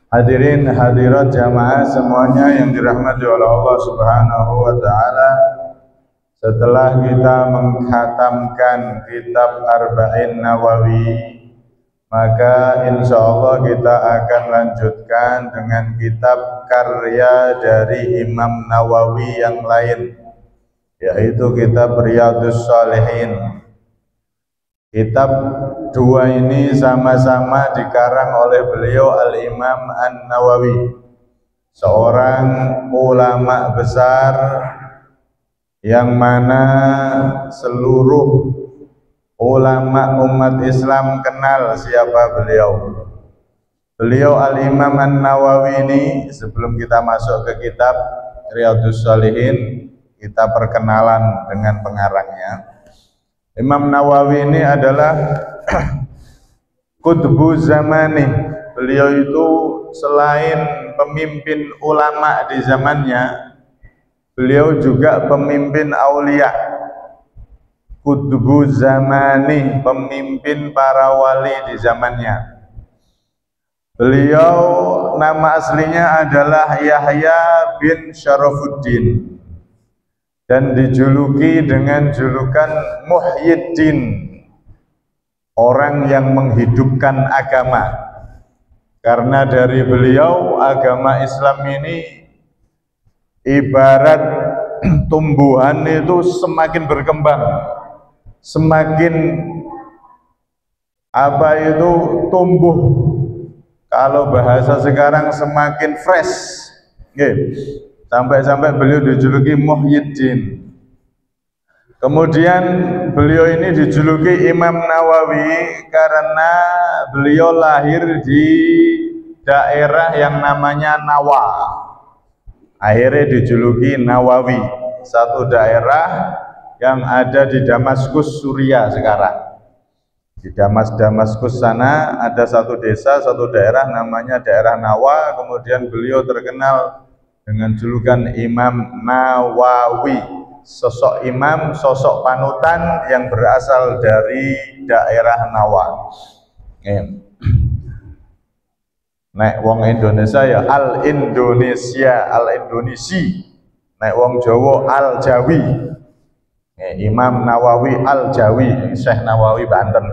Hadirin hadirat jamaah semuanya yang dirahmati oleh Allah Subhanahu wa taala. Setelah kita mengkhatamkan kitab Arba'in Nawawi, maka insya Allah kita akan lanjutkan dengan kitab karya dari Imam Nawawi yang lain, yaitu kitab Riyadhus Shalihin. Kitab dua ini sama-sama dikarang oleh beliau Al-Imam An-Nawawi, seorang ulama besar yang mana seluruh ulama umat Islam kenal siapa beliau. Beliau Al-Imam An-Nawawi ini, sebelum kita masuk ke kitab Riyadhus Shalihin, kita perkenalan dengan pengarangnya. Imam Nawawi ini adalah Qutbu Zamani. Beliau itu selain pemimpin ulama di zamannya, beliau juga pemimpin aulia. Qutbu Zamani, pemimpin para wali di zamannya. Beliau nama aslinya adalah Yahya bin Syarafuddin dan dijuluki dengan julukan Muhyiddin, orang yang menghidupkan agama. Karena dari beliau agama Islam ini ibarat tumbuhan itu semakin berkembang, semakin tumbuh. Kalau bahasa sekarang semakin fresh. Sampai-sampai beliau dijuluki Muhyiddin. Kemudian beliau ini dijuluki Imam Nawawi karena beliau lahir di daerah yang namanya Nawa. Akhirnya dijuluki Nawawi, satu daerah yang ada di Damaskus, Suriah sekarang. Di Damaskus sana ada satu desa, satu daerah namanya daerah Nawa. Kemudian beliau terkenal dengan julukan Imam Nawawi, sosok imam, sosok panutan yang berasal dari daerah Nawa. Nek wong Indonesia ya Al-Indonesia, Al-Indonesi. Nek wong Jawa Al-Jawi. Imam Nawawi Al-Jawi, Syekh Nawawi Banten.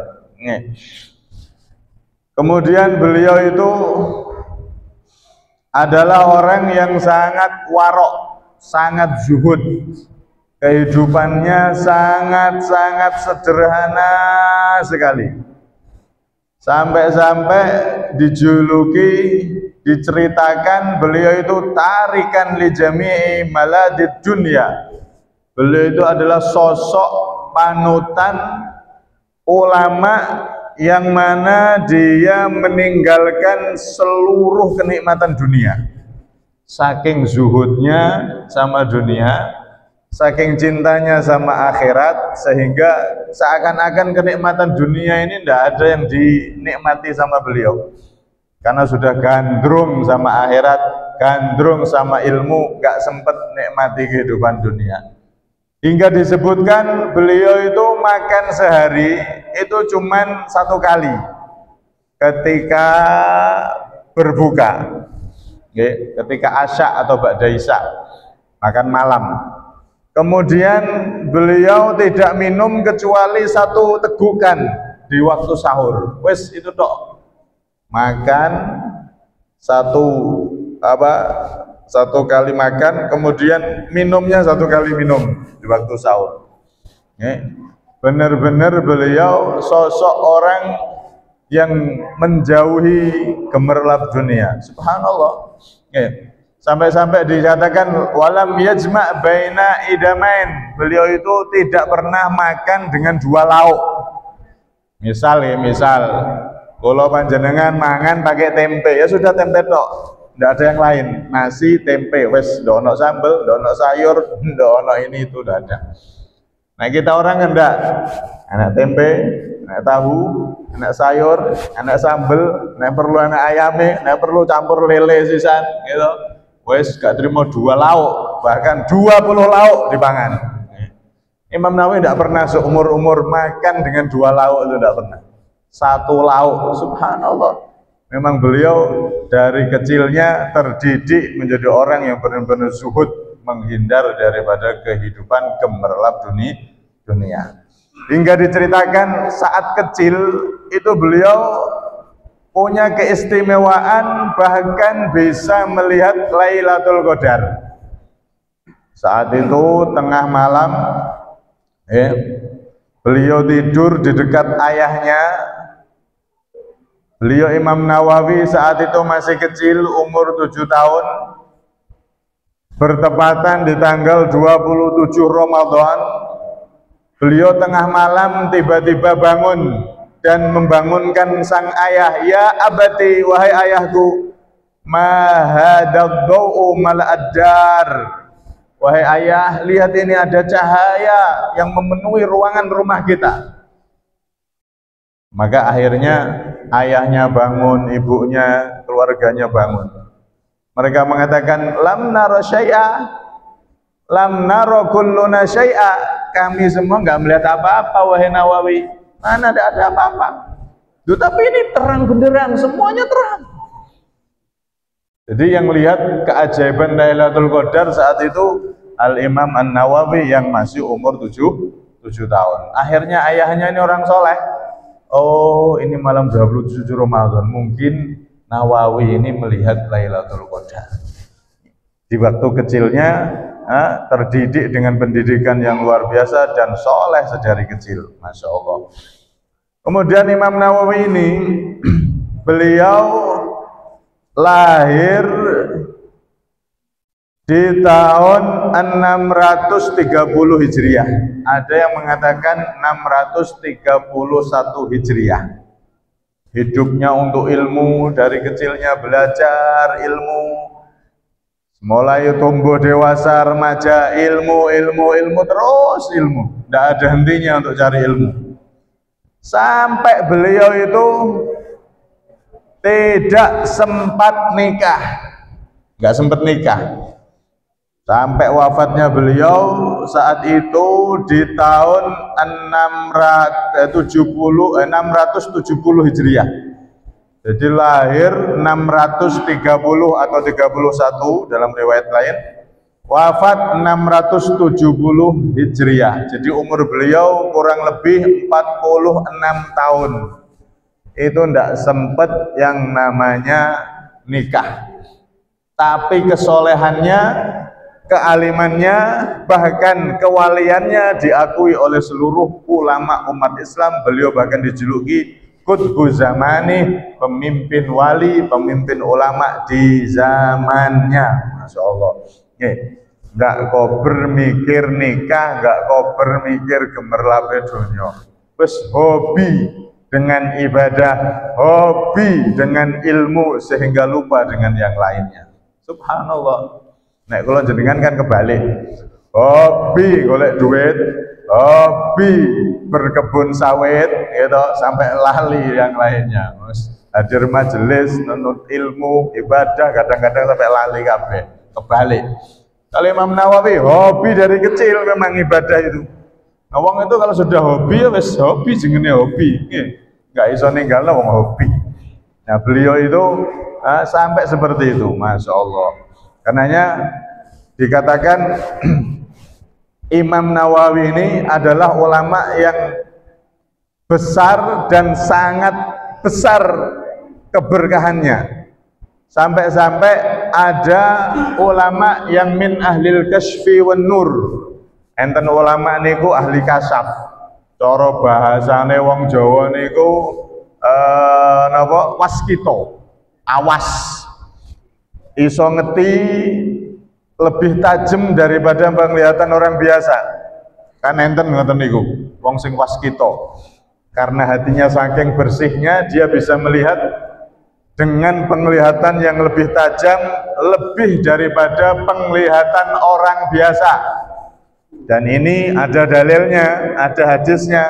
Kemudian beliau itu adalah orang yang sangat warok, sangat zuhud. Kehidupannya sangat-sangat sederhana sekali. Sampai-sampai dijuluki, diceritakan beliau itu tarikan li jami'i maladid dunya. Beliau itu adalah sosok panutan ulama yang mana dia meninggalkan seluruh kenikmatan dunia. Saking zuhudnya sama dunia, saking cintanya sama akhirat, sehingga seakan-akan kenikmatan dunia ini tidak ada yang dinikmati sama beliau. Karena sudah gandrung sama akhirat, gandrung sama ilmu, gak sempet nikmati kehidupan dunia. Hingga disebutkan beliau itu makan sehari itu cuman satu kali ketika berbuka, ketika asya atau ba'da isya, makan malam. Kemudian beliau tidak minum kecuali satu tegukan di waktu sahur. Wes itu tok. Makan satu kali makan, kemudian minumnya satu kali minum di waktu sahur. Benar-benar beliau sosok orang yang menjauhi gemerlap dunia. Subhanallah. Sampai-sampai dikatakan walam yajma' baina idamain. Beliau itu tidak pernah makan dengan dua lauk. Misal kalau panjenengan mangan pakai tempe, ya sudah tempe tok. Tidak ada yang lain, nasi, tempe, wes, ndak ono sambel, ndak ono sayur, ndak ono ini itu, ndak ada. Nah kita orang enggak, anak tempe, anak tahu, anak sayur, anak sambel, anak perlu anak ayame, anak perlu campur lele sisan, gitu. Wes gak terima dua lauk, bahkan 20 lauk dipangan. Imam Nawawi tidak pernah seumur-umur makan dengan dua lauk, itu tidak pernah. Satu lauk, subhanallah. memang beliau dari kecilnya terdidik menjadi orang yang benar-benar zuhud, menghindar daripada kehidupan gemerlap dunia. Hingga diceritakan saat kecil itu beliau punya keistimewaan bahkan bisa melihat Lailatul Qadar. Saat itu tengah malam, beliau tidur di dekat ayahnya. Beliau Imam Nawawi saat itu masih kecil, umur 7 tahun. Bertepatan di tanggal 27 Ramadan, beliau tengah malam tiba-tiba bangun dan membangunkan sang ayah. Ya abati, wahai ayahku, ma hadzal dhau'u mala'ad-dar. Wahai ayah, lihat ini ada cahaya yang memenuhi ruangan rumah kita. Maka akhirnya ayahnya bangun, ibunya, keluarganya bangun. Mereka mengatakan, lam naro syai'a, lam naro kulluna syai'a. Kami semua nggak melihat apa-apa, wahai Nawawi. Mana ada apa-apa. Tapi ini terang benderang, semuanya terang. Jadi yang lihat keajaiban Lailatul Qadar saat itu Al-Imam An-Nawawi yang masih umur 7 tahun. Akhirnya ayahnya ini orang soleh. Oh, ini malam 27 Ramadan. Mungkin Nawawi ini melihat Lailatul Qadar. Di waktu kecilnya terdidik dengan pendidikan yang luar biasa dan soleh sedari kecil, Masya Allah. Kemudian Imam Nawawi ini beliau lahir di tahun 630 Hijriah. Ada yang mengatakan 631 Hijriah. Hidupnya untuk ilmu, dari kecilnya belajar ilmu, mulai tumbuh dewasa, remaja, ilmu, terus ilmu. Tidak ada hentinya untuk cari ilmu. Sampai beliau itu tidak sempat nikah. Nggak sempat nikah. Sampai wafatnya beliau saat itu di tahun 670 Hijriah. Jadi lahir 630 atau 31 dalam riwayat lain. Wafat 670 Hijriah. Jadi umur beliau kurang lebih 46 tahun. Itu tidak sempat yang namanya nikah. Tapi kesolehannya, kealimannya, bahkan kewaliannya diakui oleh seluruh ulama umat Islam. Beliau bahkan dijuluki Qutbu zamani, pemimpin wali, pemimpin ulama di zamannya. Masya Allah. Nggak kober mikir nikah, nggak kober mikir gemerlape dunia. Wes hobi dengan ibadah, hobi dengan ilmu sehingga lupa dengan yang lainnya. Subhanallah. Nek kula jenengan kan kebalik. Hobi golek duit, hobi berkebun sawit, gitu, sampai lali yang lainnya. Hadir majelis, nunut ilmu, ibadah, kadang-kadang sampai lali kabeh. Kebalik. Kalau Imam Nawawi hobi dari kecil memang ibadah itu. Wong itu kalau sudah hobi ya wis hobi, jenenge hobi. Nggak iso ninggalno wong hobi. Nah beliau itu sampai seperti itu, Masya Allah. Karenanya dikatakan Imam Nawawi ini adalah ulama yang besar dan sangat besar keberkahannya. Sampai-sampai ada ulama yang min ahlil kasfi wan nur. Enten ulama niku ahli kasaf. Cara bahasane wong Jawa niku napa waskito, awas. Iso ngeti lebih tajam daripada penglihatan orang biasa. Kan enten ngoten niku, wong sing waskito. Karena hatinya saking bersihnya, dia bisa melihat dengan penglihatan yang lebih tajam, lebih daripada penglihatan orang biasa. Dan ini ada dalilnya, ada hadisnya,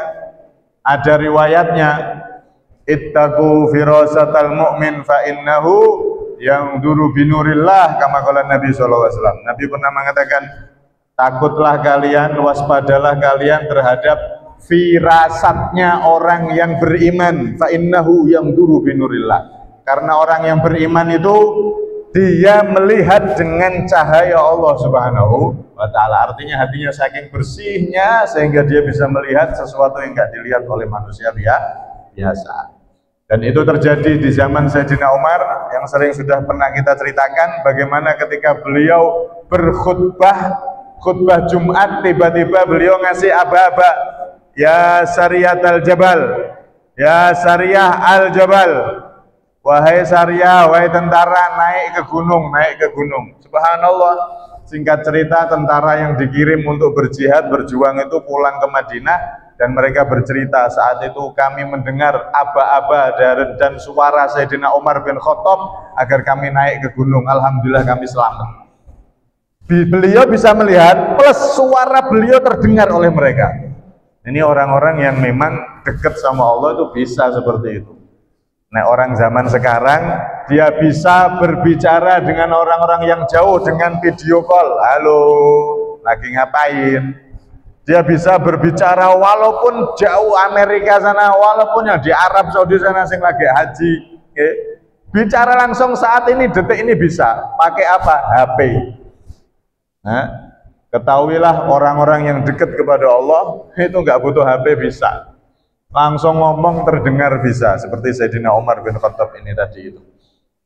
ada riwayatnya. Ittaqu firasatal mu'min fa innahu yanzuru binurillah, kama qala Nabi sallallahu alaihi wasallam. Nabi pernah mengatakan, takutlah kalian, waspadalah kalian terhadap firasatnya orang yang beriman, fa innahu yanzuru binurillah. Karena orang yang beriman itu dia melihat dengan cahaya Allah Subhanahu wa ta'ala. Artinya hatinya saking bersihnya sehingga dia bisa melihat sesuatu yang enggak dilihat oleh manusia biasa. Dan itu terjadi di zaman Sayyidina Umar yang sering sudah pernah kita ceritakan bagaimana ketika beliau berkhutbah, khutbah Jumat, tiba-tiba beliau ngasih aba-aba, ya Sariyah al-Jabal, ya Sariyah al-Jabal, wahai Sariyah, wahai tentara, naik ke gunung, naik ke gunung. Subhanallah, singkat cerita tentara yang dikirim untuk berjihad, berjuang itu pulang ke Madinah. Dan mereka bercerita saat itu kami mendengar aba-aba dan suara Sayyidina Umar bin Khattab agar kami naik ke gunung. Alhamdulillah kami selamat. Beliau bisa melihat plus suara beliau terdengar oleh mereka. Ini orang-orang yang memang dekat sama Allah itu bisa seperti itu. Nah, orang zaman sekarang dia bisa berbicara dengan orang-orang yang jauh dengan video call. Halo, lagi ngapain? Dia bisa berbicara walaupun jauh Amerika sana, walaupun yang di Arab Saudi sana sing lagi haji, okay. Bicara langsung saat ini, detik ini bisa. Pakai apa? HP. Nah, ketahuilah orang-orang yang dekat kepada Allah itu nggak butuh HP, bisa. Langsung ngomong terdengar bisa. Seperti Sayyidina Umar bin Khattab ini tadi itu.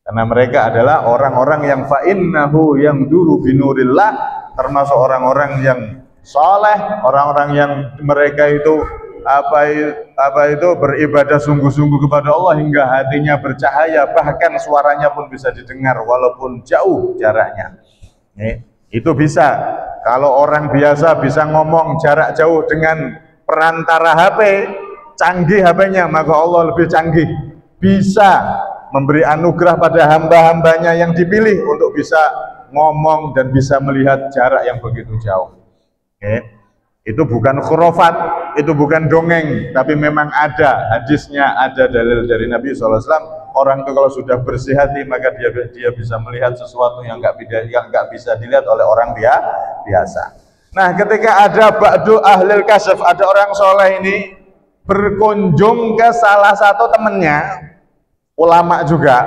Karena mereka adalah orang-orang yang fa'innahu yang duru binurillah, termasuk orang-orang yang soleh, orang-orang yang mereka itu apa itu beribadah sungguh-sungguh kepada Allah hingga hatinya bercahaya, bahkan suaranya pun bisa didengar walaupun jauh jaraknya. Itu bisa. Kalau orang biasa bisa ngomong jarak jauh dengan perantara HP, canggih HP-nya, maka Allah lebih canggih, bisa memberi anugerah pada hamba-hambanya yang dipilih untuk bisa ngomong dan bisa melihat jarak yang begitu jauh. Itu bukan khurafat, itu bukan dongeng, tapi memang ada hadisnya, ada dalil dari Nabi SAW. Orang itu kalau sudah bersih hati maka dia bisa melihat sesuatu yang nggak bisa dilihat oleh orang biasa. Nah, ketika ada ba'du ahlil kasyaf, ada orang soleh ini berkunjung ke salah satu temannya, ulama juga.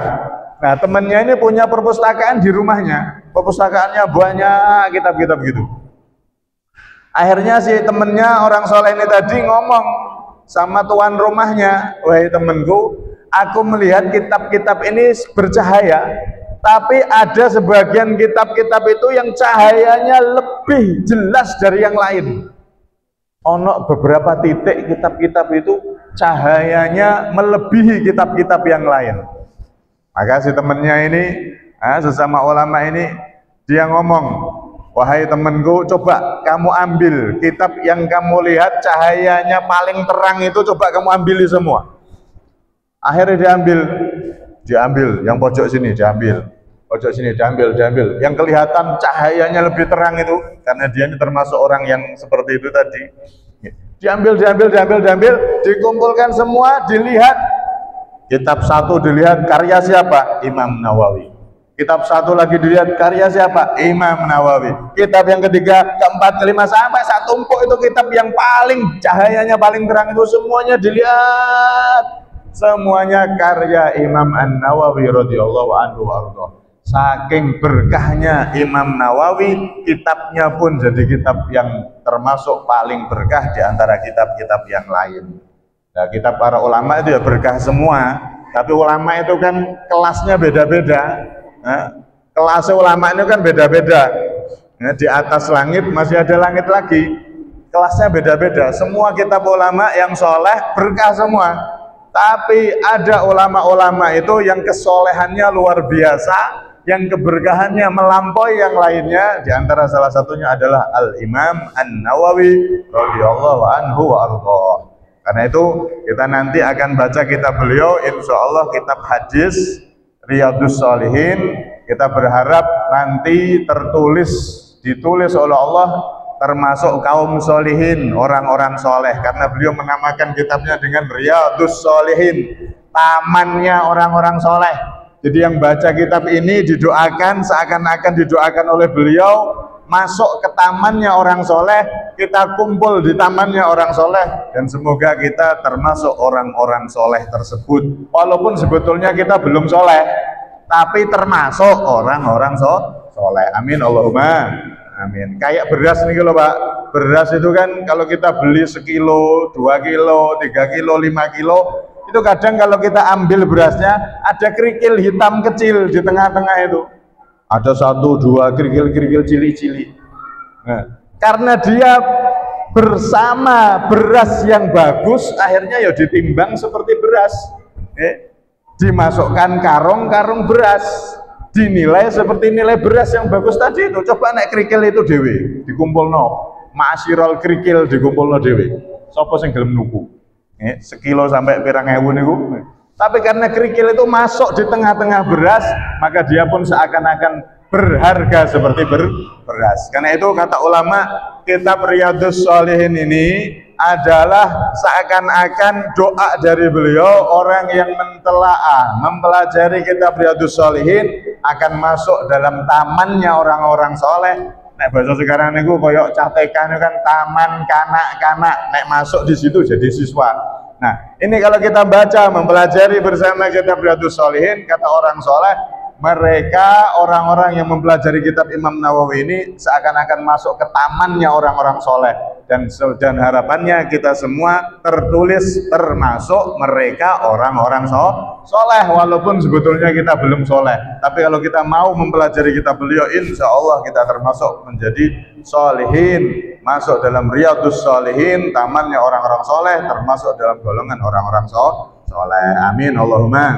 Nah, temannya ini punya perpustakaan di rumahnya, perpustakaannya banyak kitab-kitab gitu. Akhirnya si temennya orang soleh ini tadi ngomong sama tuan rumahnya, wahai temenku, aku melihat kitab-kitab ini bercahaya, tapi ada sebagian kitab-kitab itu yang cahayanya lebih jelas dari yang lain. Ono beberapa titik kitab-kitab itu cahayanya melebihi kitab-kitab yang lain. Maka si temennya ini, sesama ulama ini, dia ngomong, wahai temanku, coba kamu ambil kitab yang kamu lihat cahayanya paling terang itu, coba kamu ambil semua. Akhirnya diambil, yang pojok sini diambil, pojok sini diambil. Yang kelihatan cahayanya lebih terang itu, karena dia ini termasuk orang yang seperti itu tadi. Diambil, dikumpulkan semua, dilihat. Kitab satu dilihat karya siapa? Imam Nawawi. Kitab satu lagi dilihat karya siapa? Imam Nawawi. Kitab yang ketiga, keempat, kelima, sampai satu tumpuk itu kitab yang paling cahayanya paling terang itu semuanya dilihat. Semuanya karya Imam An-Nawawi radhiyallahu anhu warḍah. Saking berkahnya Imam Nawawi, kitabnya pun jadi kitab yang termasuk paling berkah di antara kitab-kitab yang lain. Nah, kitab para ulama itu ya berkah semua, tapi ulama itu kan kelasnya beda-beda. Nah, kelas ulama ini kan beda-beda. Nah, di atas langit masih ada langit lagi, kelasnya beda-beda. Semua kitab ulama yang soleh berkah semua, tapi ada ulama-ulama itu yang kesolehannya luar biasa, yang keberkahannya melampaui yang lainnya. Di antara salah satunya adalah Al-Imam An-Nawawi radhiyallahu anhu wa ardhah. Karena itu kita nanti akan baca kitab beliau, insya Allah kitab hadis Riyadhus Shalihin. Kita berharap nanti ditulis oleh Allah termasuk kaum sholihin, orang-orang soleh, karena beliau menamakan kitabnya dengan Riyadhus Shalihin, tamannya orang-orang soleh. Jadi yang baca kitab ini didoakan seakan-akan didoakan oleh beliau, masuk ke tamannya orang soleh, kita kumpul di tamannya orang soleh, dan semoga kita termasuk orang-orang soleh tersebut. Walaupun sebetulnya kita belum soleh, tapi termasuk orang-orang soleh. Amin Allahumma amin. Kayak beras nih loh Pak, beras itu kan kalau kita beli sekilo, 2 kilo, 3 kilo, 5 kilo, itu kadang kalau kita ambil berasnya ada kerikil hitam kecil di tengah-tengah itu. Ada 1, 2 kerikil-kerikil cili-cili. Nah, karena dia bersama beras yang bagus, akhirnya ya ditimbang seperti beras. Dimasukkan karung beras, dinilai seperti nilai beras yang bagus tadi itu. Coba naik kerikil itu dewe, dikumpulno. Ma'asyiral kerikil dikumpulno dewe. Sopo sing gelem nuku? Sekilo sampai pirang ewu niku. Tapi karena kerikil itu masuk di tengah-tengah beras, maka dia pun seakan-akan berharga seperti beras. Karena itu kata ulama, kitab Riyadhus Shalihin ini adalah seakan-akan doa dari beliau. Orang yang mentelaah, mempelajari kitab Riyadhus Shalihin akan masuk dalam tamannya orang-orang soleh. Nek bahasa sekarang niku koyok catekan kan taman kanak-kanak, nek masuk di situ jadi siswa. Nah, ini kalau kita baca, mempelajari bersama kitab Riyadhus Shalihin, kata orang soleh, mereka orang-orang yang mempelajari kitab Imam Nawawi ini seakan-akan masuk ke tamannya orang-orang soleh, dan harapannya kita semua tertulis termasuk mereka orang-orang soleh, walaupun sebetulnya kita belum soleh. Tapi kalau kita mau mempelajari kitab beliau, insya Allah kita termasuk menjadi sholihin, masuk dalam Riyadhus Shalihin, tamannya orang-orang soleh, termasuk dalam golongan orang-orang soleh. Amin Allahumma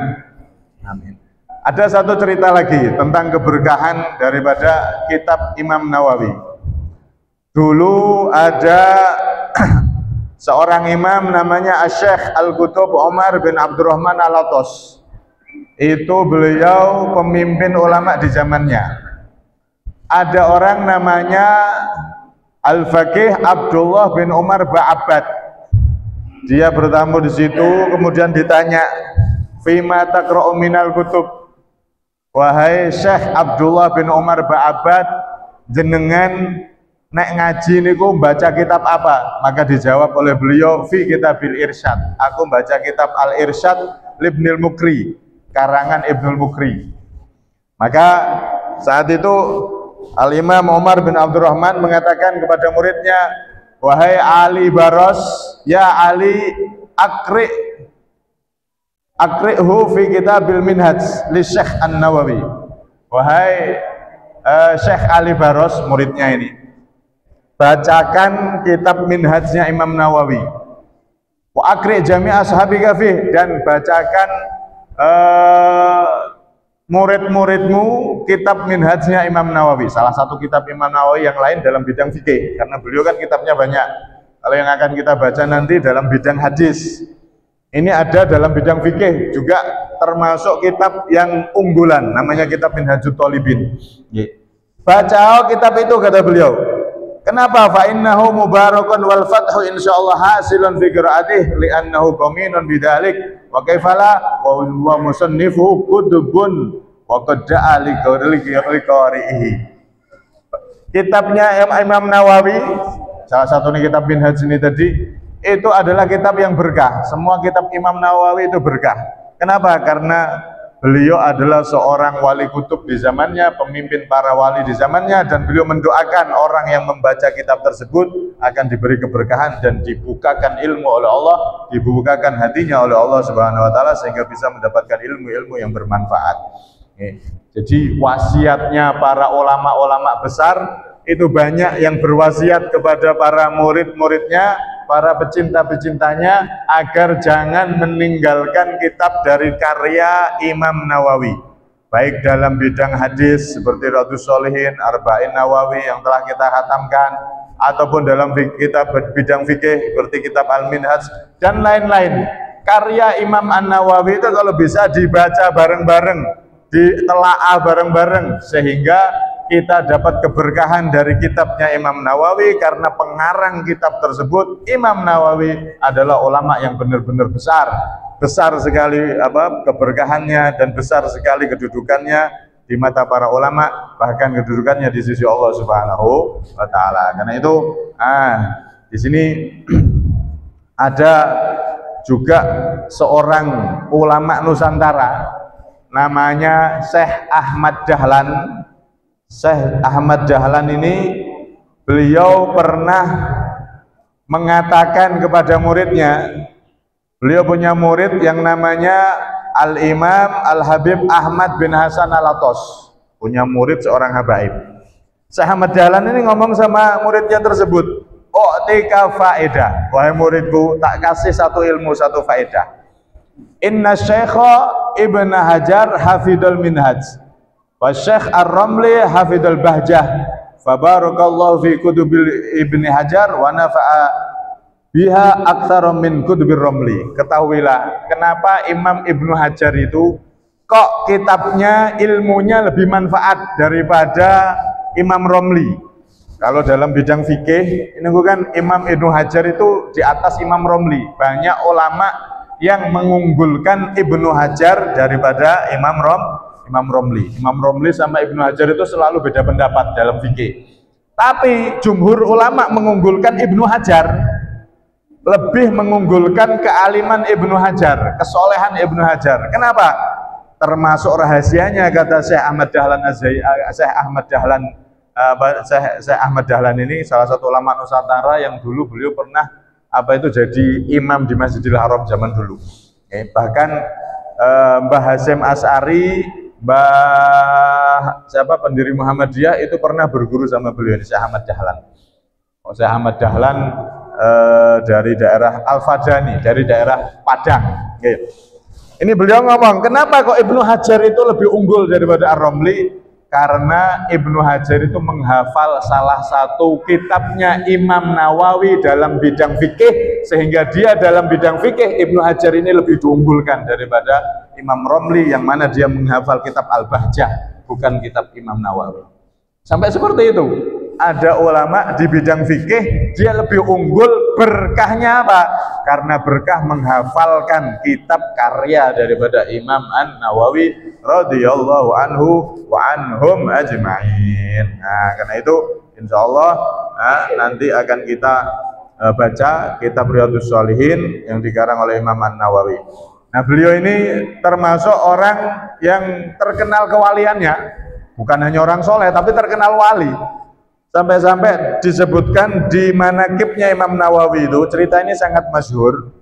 amin. Ada satu cerita lagi tentang keberkahan daripada kitab Imam Nawawi. Dulu ada seorang imam namanya Asy-Syaikh Al-Qutub Umar bin Abdurrahman Al-Atas. Itu beliau pemimpin ulama di zamannya. Ada orang namanya Al-Faqih Abdullah bin Umar Ba'abad. Dia bertamu di situ, kemudian ditanya, "Fima taqra'u minal kutub?" Wahai Syekh Abdullah bin Umar Ba'abad, jenengan nek ngaji niku baca kitab apa? Maka dijawab oleh beliau, fi kitabil irsyad. Aku baca kitab Al-Irsyad Libnil Mukri, karangan Ibnul Mukri. Maka saat itu Al-Imam Umar bin Abdurrahman mengatakan kepada muridnya, wahai Ali Baros, ya Ali, akri'hu fi kitabil minhaj li Syekh An-Nawawi. Wahai Syekh Ali Baros, muridnya ini, bacakan kitab minhajnya Imam Nawawi. Wa akri' jami' ashabika fi, dan bacakan murid-muridmu kitab minhajnya Imam Nawawi. Salah satu kitab Imam Nawawi yang lain dalam bidang fikih, karena beliau kan kitabnya banyak. Kalau yang akan kita baca nanti dalam bidang hadis, ini ada dalam bidang fikih juga, termasuk kitab yang unggulan, namanya kitab Minhajut Thalibin. Baca kitab itu, kata beliau. Kenapa? Fa innahu mubarakun wal fathu insyaallah hasilun fi qiraatih li'annahu qaminun bidzalik wa kaifala wa musannifu kutubun wa qad da'a li qari'ihi. Kitabnya Imam Nawawi, salah satu kitab Minhaj ini tadi, itu adalah kitab yang berkah. Semua kitab Imam Nawawi itu berkah. Kenapa? Karena beliau adalah seorang wali kutub di zamannya, pemimpin para wali di zamannya, dan beliau mendoakan orang yang membaca kitab tersebut akan diberi keberkahan dan dibukakan ilmu oleh Allah, dibukakan hatinya oleh Allah Subhanahu wa taala, sehingga bisa mendapatkan ilmu-ilmu yang bermanfaat. Jadi wasiatnya para ulama-ulama besar itu banyak yang berwasiat kepada para murid-muridnya, para pecinta-pecintanya, agar jangan meninggalkan kitab dari karya Imam Nawawi, baik dalam bidang hadis seperti Riyadhus Shalihin, Arba'in Nawawi yang telah kita khatamkan, ataupun dalam kitab bidang fikih seperti kitab Al-Minhaj dan lain-lain. Karya Imam An-Nawawi itu kalau bisa dibaca bareng-bareng, ditelaah bareng-bareng, sehingga kita dapat keberkahan dari kitabnya Imam Nawawi. Karena pengarang kitab tersebut, Imam Nawawi adalah ulama yang benar-benar besar sekali keberkahannya dan besar sekali kedudukannya di mata para ulama, bahkan kedudukannya di sisi Allah Subhanahu wa taala. Karena itu di sini ada juga seorang ulama Nusantara namanya Syekh Ahmad Dahlan. Syekh Ahmad Dahlan ini beliau pernah mengatakan kepada muridnya, beliau punya murid yang namanya Al-Imam Al-Habib Ahmad bin Hasan Al-Atos, punya murid seorang habaib. Syekh Ahmad Dahlan ini ngomong sama muridnya tersebut, "U'tika faedah, wahai muridku, tak kasih satu ilmu, satu faedah. Inna Syekha Ibn Hajar hafidul minhaj, wa Syekh Ar-Ramli hafidul bahjah, fabarakallahu fi kutubil Ibn Hajar wa nafa'a biha aktsara min kutubil Ramli." Ketahuilah kenapa Imam Ibnu Hajar itu kok kitabnya ilmunya lebih manfaat daripada Imam Ramli. Kalau dalam bidang fikih ini kan Imam Ibnu Hajar itu di atas Imam Ramli. Banyak ulama yang mengunggulkan Ibnu Hajar daripada Imam Ramli. Imam Ramli sama Ibnu Hajar itu selalu beda pendapat dalam fikih. Tapi jumhur ulama mengunggulkan Ibnu Hajar, lebih mengunggulkan kealiman Ibnu Hajar, kesolehan Ibnu Hajar. Kenapa? Termasuk rahasianya kata Syekh Ahmad Dahlan Syekh Ahmad Dahlan ini salah satu ulama Nusantara yang dulu beliau pernah jadi imam di Masjidil Haram zaman dulu. Bahkan Mbah Hasyim Asy'ari, pendiri Muhammadiyah itu pernah berguru sama beliau, Syekh Ahmad Dahlan. Syekh Ahmad Dahlan dari daerah Al-Fadani, dari daerah Padang. Ini beliau ngomong, kenapa kok Ibnu Hajar itu lebih unggul daripada Ar-Ramli? Karena Ibnu Hajar itu menghafal salah satu kitabnya Imam Nawawi dalam bidang fikih, sehingga dia dalam bidang fikih Ibnu Hajar ini lebih diunggulkan daripada Imam Ramli yang mana dia menghafal kitab Al-Bahjah, bukan kitab Imam Nawawi. Sampai seperti itu. Ada ulama di bidang fikih dia lebih unggul, berkahnya apa? Karena berkah menghafalkan kitab karya daripada Imam An-Nawawi radhiyallahu anhu wa anhum ajma'in. Nah, karena itu insyaallah nanti akan kita baca kitab Riyadhus Shalihin yang dikarang oleh Imam An-Nawawi. Nah, beliau ini termasuk orang yang terkenal kewaliannya, bukan hanya orang soleh tapi terkenal wali. Sampai-sampai disebutkan di manaqibnya Imam Nawawi itu, cerita ini sangat masyhur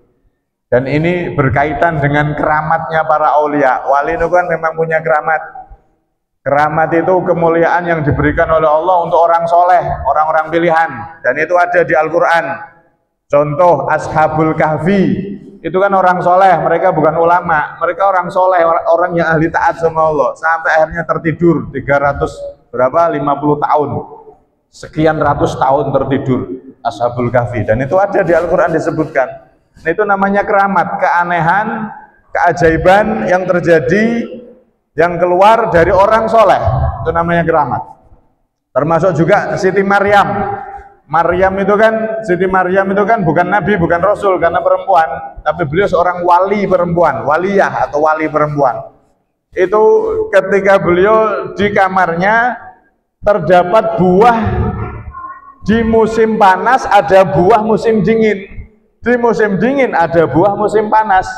dan ini berkaitan dengan keramatnya para aulia. Wali itu kan memang punya keramat. Keramat itu kemuliaan yang diberikan oleh Allah untuk orang soleh, orang-orang pilihan, dan itu ada di Al-Quran. Contoh Ashabul Kahfi, itu kan orang soleh, mereka bukan ulama, mereka orang soleh, orang yang ahli taat sama Allah, sampai akhirnya tertidur 50 tahun. Sekian ratus tahun tertidur Ashabul Kahfi, dan itu ada di Al-Quran disebutkan. Nah, itu namanya keramat, keanehan, keajaiban yang terjadi, yang keluar dari orang soleh, itu namanya keramat. Termasuk juga Siti Maryam. Siti Maryam itu kan bukan nabi, bukan rasul karena perempuan, tapi beliau seorang wali perempuan, waliyah atau wali perempuan. Itu ketika beliau di kamarnya terdapat buah. Di musim panas ada buah musim dingin, di musim dingin ada buah musim panas.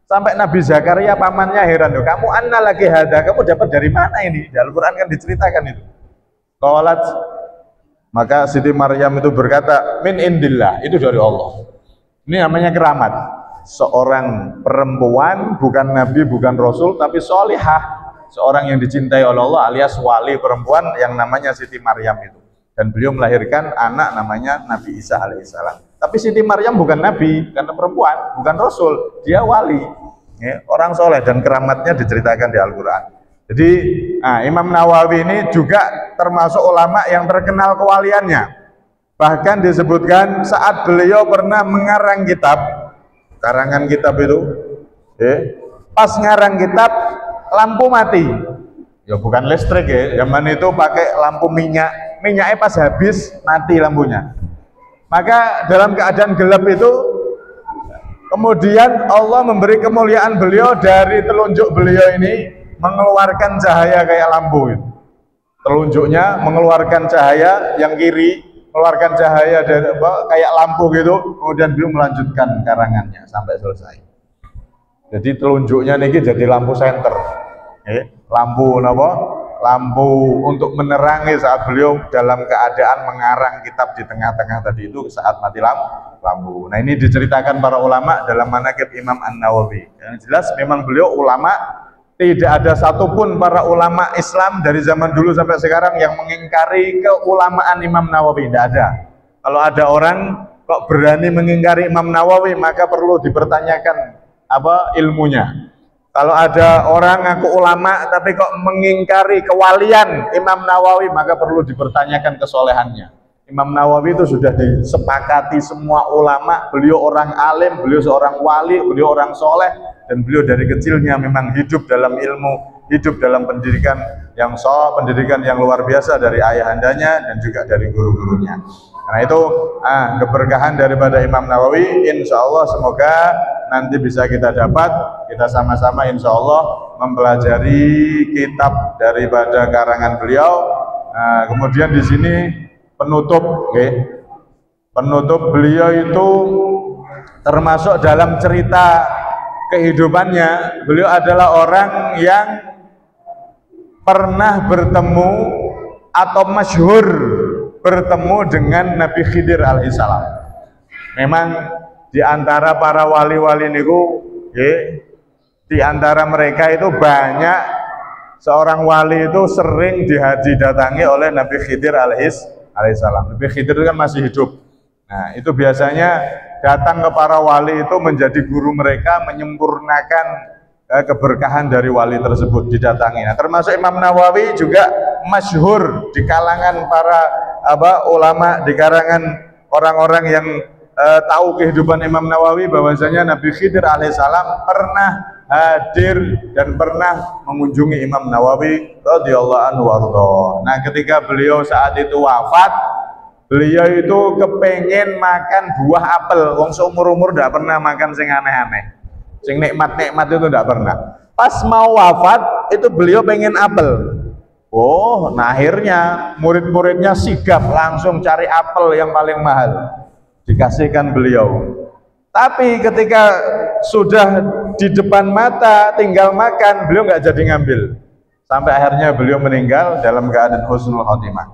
Sampai Nabi Zakaria pamannya heran, kamu anna lagi hada, kamu dapat dari mana ini? Di Al-Quran kan diceritakan itu. Qalat, maka Siti Maryam itu berkata, min indillah, itu dari Allah. Ini namanya keramat. Seorang perempuan, bukan nabi, bukan rasul, tapi sholihah, seorang yang dicintai oleh Allah alias wali perempuan yang namanya Siti Maryam itu. Dan beliau melahirkan anak namanya Nabi Isa alaihissalam. Tapi Siti Maryam bukan nabi, karena perempuan, bukan rasul, dia wali, orang soleh, dan keramatnya diceritakan di Al-Quran. Jadi Imam Nawawi ini juga termasuk ulama yang terkenal kewaliannya. Bahkan disebutkan saat beliau pernah mengarang kitab, karangan kitab itu, pas ngarang kitab lampu mati. Ya bukan listrik ya, zaman itu pakai lampu minyaknya pas habis mati lampunya. Maka dalam keadaan gelap itu kemudian Allah memberi kemuliaan beliau dari telunjuk beliau ini mengeluarkan cahaya kayak lampu itu. Telunjuknya mengeluarkan cahaya, yang kiri mengeluarkan cahaya dari kayak lampu gitu, kemudian beliau melanjutkan karangannya sampai selesai. Jadi telunjuknya niki jadi lampu senter, lampu apa? Lampu untuk menerangi saat beliau dalam keadaan mengarang kitab di tengah-tengah tadi itu saat mati lampu. Nah ini diceritakan para ulama dalam manaqib Imam An-Nawawi. Yang jelas memang beliau ulama. Tidak ada satupun para ulama Islam dari zaman dulu sampai sekarang yang mengingkari keulamaan Imam Nawawi. Tidak ada. Kalau ada orang kok berani mengingkari Imam Nawawi, maka perlu dipertanyakan apa ilmunya. Kalau ada orang ngaku ulama tapi kok mengingkari kewalian Imam Nawawi, maka perlu dipertanyakan kesolehannya. Imam Nawawi itu sudah disepakati semua ulama, beliau orang alim, beliau seorang wali, beliau orang soleh, dan beliau dari kecilnya memang hidup dalam ilmu, hidup dalam pendidikan yang pendidikan yang luar biasa dari ayahandanya dan juga dari guru-gurunya. Karena itu keberkahan daripada Imam Nawawi, insya Allah semoga nanti bisa kita dapat, kita sama-sama insya Allah mempelajari kitab daripada karangan beliau. Kemudian di sini penutup, penutup beliau itu termasuk dalam cerita kehidupannya. Beliau adalah orang yang pernah bertemu atau masyhur bertemu dengan Nabi Khidir alaihissalam. Memang di antara para wali-wali niku, di antara mereka itu banyak seorang wali itu sering didatangi oleh Nabi Khidir alaihissalam. Nabi Khidir itu kan masih hidup. Nah, itu biasanya datang ke para wali itu menjadi guru mereka, menyempurnakan keberkahan dari wali tersebut didatangi. Nah, termasuk Imam Nawawi juga masyhur di kalangan para ulama, di kalangan orang-orang yang tahu kehidupan Imam Nawawi, bahwasanya Nabi Khidir alaihissalam pernah hadir dan pernah mengunjungi Imam Nawawi radhiyallahu anhu warḍah. Nah, ketika beliau saat itu wafat, beliau itu kepengen makan buah apel. Wong seumur-umur tidak pernah makan sing aneh-aneh, sing nikmat-nikmat itu tidak pernah. Pas mau wafat itu beliau pengen apel. Oh, nah akhirnya murid-muridnya sigap langsung cari apel yang paling mahal, dikasihkan beliau. Tapi ketika sudah di depan mata tinggal makan, beliau nggak jadi ngambil, sampai akhirnya beliau meninggal dalam keadaan husnul khotimah.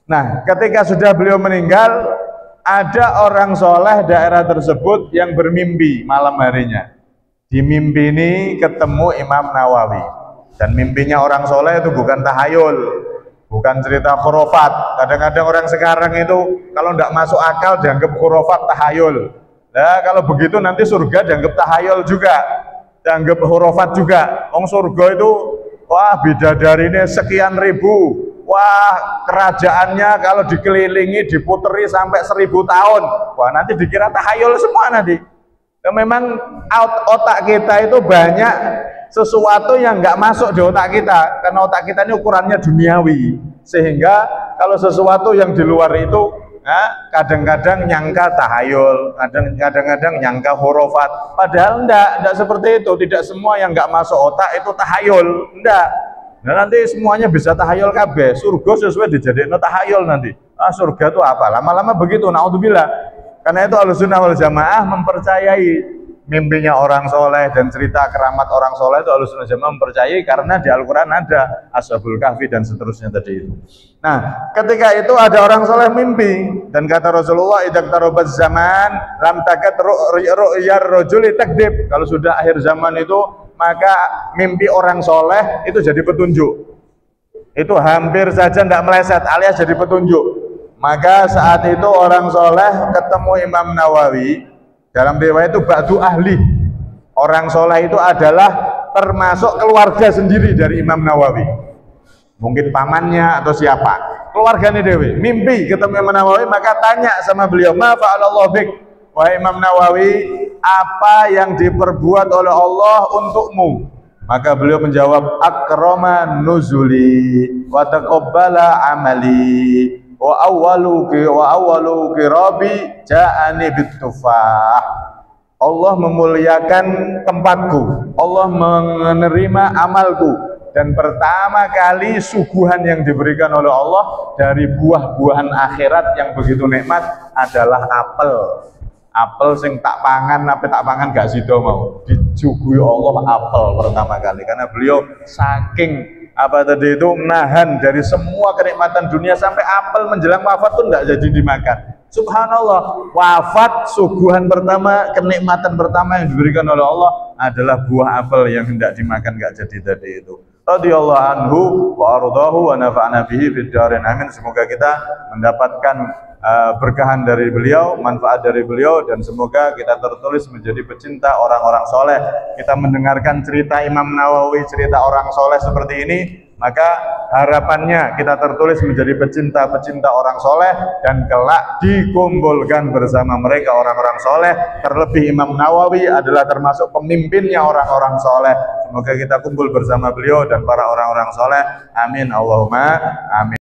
Nah, ketika sudah beliau meninggal, ada orang soleh daerah tersebut yang bermimpi malam harinya. Di mimpi ini ketemu Imam Nawawi. Dan mimpinya orang soleh itu bukan tahayul, bukan cerita khurafat. Kadang-kadang orang sekarang itu kalau tidak masuk akal dianggap khurafat, tahayul. Nah, kalau begitu nanti surga dianggap tahayul juga, dianggap khurafat juga. Surga itu, wah bidadari ini sekian ribu. Wah, kerajaannya kalau dikelilingi, diputeri sampai 1000 tahun. Wah, nanti dikira tahayul semua nanti. Ya, memang otak kita itu banyak sesuatu yang nggak masuk di otak kita, karena otak kita ini ukurannya duniawi, sehingga kalau sesuatu yang di luar itu kadang-kadang nyangka tahayul, kadang-kadang nyangka hurufat, padahal enggak seperti itu. Tidak semua yang nggak masuk otak itu tahayul, enggak. Nah, nanti semuanya bisa tahayul kabeh. Surga sesuai dijadikan tahayul nanti. Surga itu apa? Lama-lama begitu, naudzubillah. Karena itu Ahlussunnah wal Jamaah mempercayai mimpinya orang soleh dan cerita keramat orang soleh itu Ahlussunnah wal Jamaah mempercayai, karena di Al-Quran ada Ashabul Kahfi dan seterusnya tadi itu. Nah, ketika itu ada orang soleh mimpi, dan kata Rasulullah, idza qtarabaz zaman lam takad ru'yar rajuli takdzib. Kalau sudah akhir zaman itu, maka mimpi orang soleh itu jadi petunjuk. Itu hampir saja tidak meleset, alias jadi petunjuk. Maka saat itu orang soleh ketemu Imam Nawawi. Dalam riwayat itu ba'du ahli. Orang soleh itu adalah termasuk keluarga sendiri dari Imam Nawawi. Mungkin pamannya atau siapa. Keluarganya Dewi. Mimpi ketemu Imam Nawawi, maka tanya sama beliau, ma fa'alallahu bik. Wahai Imam Nawawi, apa yang diperbuat oleh Allah untukmu? Maka beliau menjawab, akrama nuzuli wa taqabbala amali wa awwalu qirabi ja'ani bitufah. Allah memuliakan tempatku, Allah menerima amalku, dan pertama kali suguhan yang diberikan oleh Allah dari buah-buahan akhirat yang begitu nikmat adalah apel. Apel sing tak pangan gak sido mau, disuguhi Allah apel pertama kali, karena beliau saking apa tadi itu menahan dari semua kenikmatan dunia sampai apel menjelang wafat pun tidak jadi dimakan. Subhanallah, wafat suguhan pertama, kenikmatan pertama yang diberikan oleh Allah adalah buah apel yang hendak dimakan gak jadi tadi itu. Radhiyallahu anhu wa ardahu wa nafa'ana bihi fid dharain amin. Semoga kita mendapatkan berkahan dari beliau, manfaat dari beliau, dan semoga kita tertulis menjadi pecinta orang-orang soleh. Kita mendengarkan cerita Imam Nawawi, cerita orang soleh seperti ini, maka harapannya kita tertulis menjadi pecinta-pecinta orang soleh dan kelak dikumpulkan bersama mereka orang-orang soleh. Terlebih Imam Nawawi adalah termasuk pemimpinnya orang-orang soleh. Semoga kita kumpul bersama beliau dan para orang-orang soleh. Amin Allahumma amin.